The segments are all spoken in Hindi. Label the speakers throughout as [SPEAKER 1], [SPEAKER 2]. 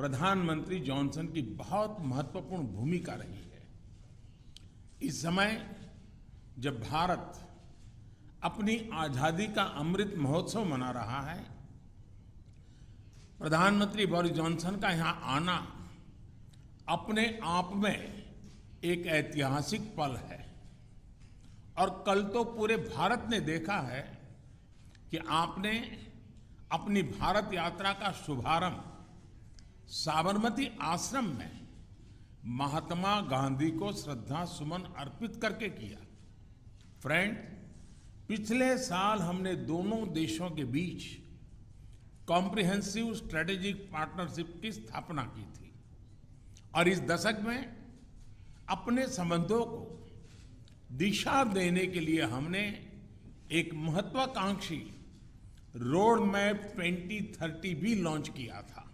[SPEAKER 1] प्रधानमंत्री जॉनसन की बहुत महत्वपूर्ण भूमिका रही है। इस समय जब भारत अपनी आजादी का अमृत महोत्सव मना रहा है, प्रधानमंत्री बोरिस जॉनसन का यहां आना अपने आप में एक ऐतिहासिक पल है। और कल तो पूरे भारत ने देखा है कि आपने अपनी भारत यात्रा का शुभारंभ साबरमती आश्रम में महात्मा गांधी को श्रद्धा सुमन अर्पित करके किया। फ्रेंड, पिछले साल हमने दोनों देशों के बीच कॉम्प्रिहेंसिव स्ट्रेटेजिक पार्टनरशिप की स्थापना की थी और इस दशक में अपने संबंधों को दिशा देने के लिए हमने एक महत्वाकांक्षी रोड मैप 2030 भी लॉन्च किया था।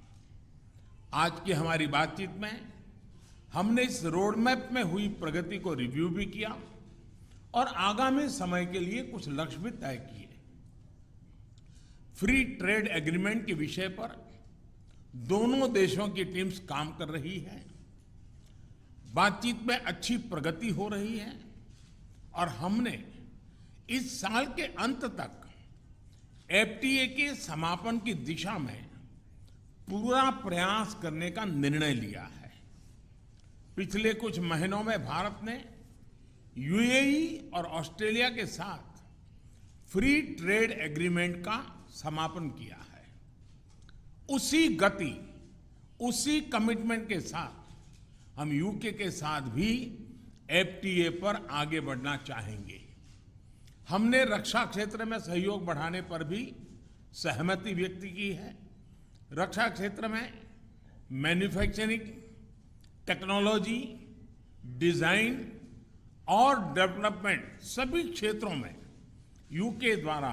[SPEAKER 1] आज की हमारी बातचीत में हमने इस रोड मैप में हुई प्रगति को रिव्यू भी किया और आगामी समय के लिए कुछ लक्ष्य भी तय किए। फ्री ट्रेड एग्रीमेंट के विषय पर दोनों देशों की टीम्स काम कर रही है। बातचीत में अच्छी प्रगति हो रही है और हमने इस साल के अंत तक एफटीए के समापन की दिशा में पूरा प्रयास करने का निर्णय लिया है। पिछले कुछ महीनों में भारत ने यूएई और ऑस्ट्रेलिया के साथ फ्री ट्रेड एग्रीमेंट का समापन किया है। उसी गति, उसी कमिटमेंट के साथ हम यूके के साथ भी एफटीए पर आगे बढ़ना चाहेंगे। हमने रक्षा क्षेत्र में सहयोग बढ़ाने पर भी सहमति व्यक्त की है। रक्षा क्षेत्र में मैन्युफैक्चरिंग, टेक्नोलॉजी, डिजाइन और डेवलपमेंट सभी क्षेत्रों में यूके द्वारा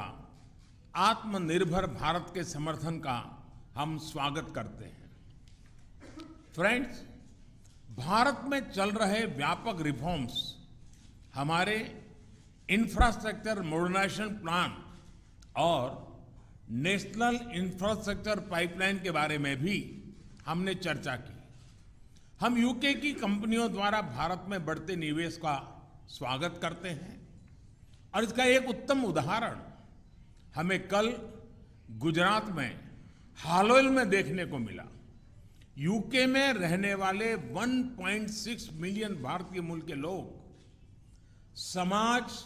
[SPEAKER 1] आत्मनिर्भर भारत के समर्थन का हम स्वागत करते हैं। फ्रेंड्स, भारत में चल रहे व्यापक रिफॉर्म्स हमारे इंफ्रास्ट्रक्चर मॉडर्नाइजेशन प्लान और नेशनल इंफ्रास्ट्रक्चर पाइपलाइन के बारे में भी हमने चर्चा की। हम यूके की कंपनियों द्वारा भारत में बढ़ते निवेश का स्वागत करते हैं और इसका एक उत्तम उदाहरण हमें कल गुजरात में हालोल में देखने को मिला। यूके में रहने वाले 1.6 मिलियन भारतीय मूल के लोग समाज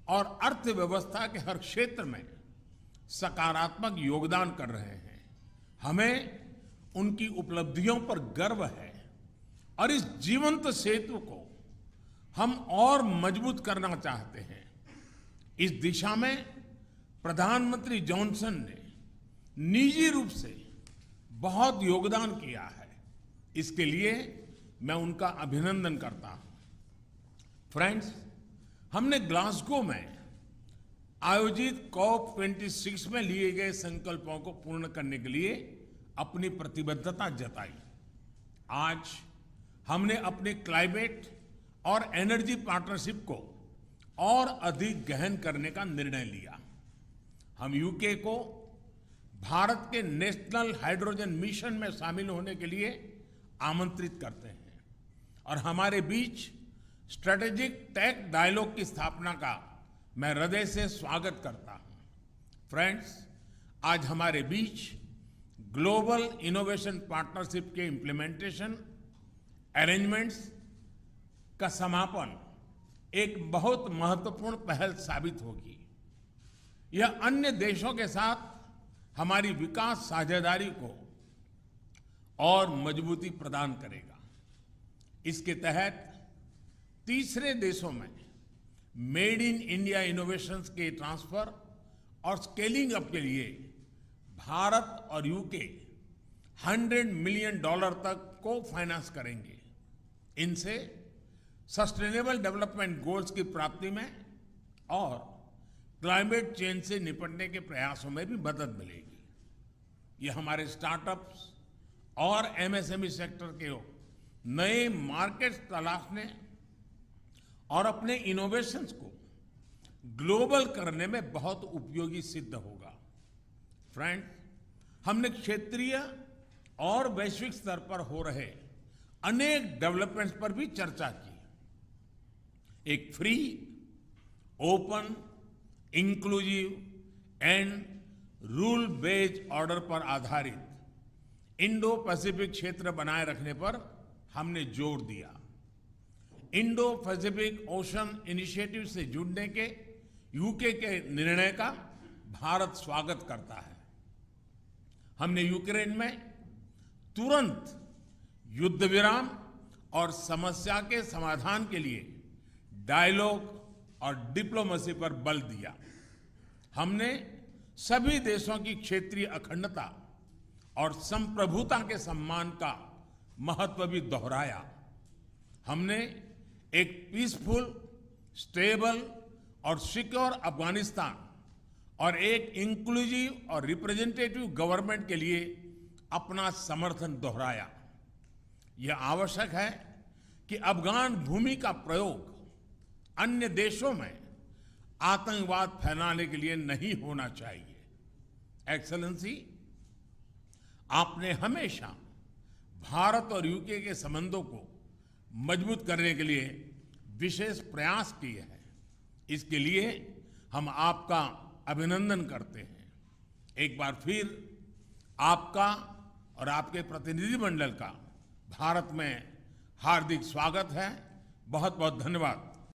[SPEAKER 1] और अर्थव्यवस्था के हर क्षेत्र में सकारात्मक योगदान कर रहे हैं। हमें उनकी उपलब्धियों पर गर्व है और इस जीवंत सेतु को हम और मजबूत करना चाहते हैं। इस दिशा में प्रधानमंत्री जॉनसन ने निजी रूप से बहुत योगदान किया है। इसके लिए मैं उनका अभिनंदन करता हूं। फ्रेंड्स, हमने ग्लासगो में आयोजित COP26 में लिए गए संकल्पों को पूर्ण करने के लिए अपनी प्रतिबद्धता जताई। आज हमने अपने क्लाइमेट और एनर्जी पार्टनरशिप को और अधिक गहन करने का निर्णय लिया। हम यूके को भारत के नेशनल हाइड्रोजन मिशन में शामिल होने के लिए आमंत्रित करते हैं और हमारे बीच स्ट्रेटेजिक टेक डायलॉग की स्थापना का मैं हृदय से स्वागत करता हूं। फ्रेंड्स, आज हमारे बीच ग्लोबल इनोवेशन पार्टनरशिप के इम्प्लीमेंटेशन अरेंजमेंट्स का समापन एक बहुत महत्वपूर्ण पहल साबित होगी। यह अन्य देशों के साथ हमारी विकास साझेदारी को और मजबूती प्रदान करेगा। इसके तहत तीसरे देशों में मेड इन इंडिया इनोवेशंस के ट्रांसफर और स्केलिंग अप के लिए भारत और यूके $100 मिलियन तक को फाइनेंस करेंगे। इनसे सस्टेनेबल डेवलपमेंट गोल्स की प्राप्ति में और क्लाइमेट चेंज से निपटने के प्रयासों में भी मदद मिलेगी। ये हमारे स्टार्टअप्स और एमएसएमई सेक्टर के नए मार्केट्स तलाशने और अपने इनोवेशंस को ग्लोबल करने में बहुत उपयोगी सिद्ध होगा। फ्रेंड्स, हमने क्षेत्रीय और वैश्विक स्तर पर हो रहे अनेक डेवलपमेंट्स पर भी चर्चा की। एक free, open, inclusive and rule based order पर आधारित इंडो पैसिफिक क्षेत्र बनाए रखने पर हमने जोर दिया। इंडो पैसिफिक ओशन इनिशिएटिव से जुड़ने के यूके के निर्णय का भारत स्वागत करता है। हमने यूक्रेन में तुरंत युद्ध विराम और समस्या के समाधान के लिए डायलॉग और डिप्लोमेसी पर बल दिया। हमने सभी देशों की क्षेत्रीय अखंडता और संप्रभुता के सम्मान का महत्व भी दोहराया। हमने एक पीसफुल, स्टेबल और सिक्योर अफगानिस्तान और एक इंक्लूसिव और रिप्रेजेंटेटिव गवर्नमेंट के लिए अपना समर्थन दोहराया। यह आवश्यक है कि अफगान भूमि का प्रयोग अन्य देशों में आतंकवाद फैलाने के लिए नहीं होना चाहिए। एक्सेलेंसी, आपने हमेशा भारत और यूके के संबंधों को मजबूत करने के लिए विशेष प्रयास किए हैं। इसके लिए हम आपका अभिनंदन करते हैं। एक बार फिर आपका और आपके प्रतिनिधिमंडल का भारत में हार्दिक स्वागत है। बहुत बहुत धन्यवाद।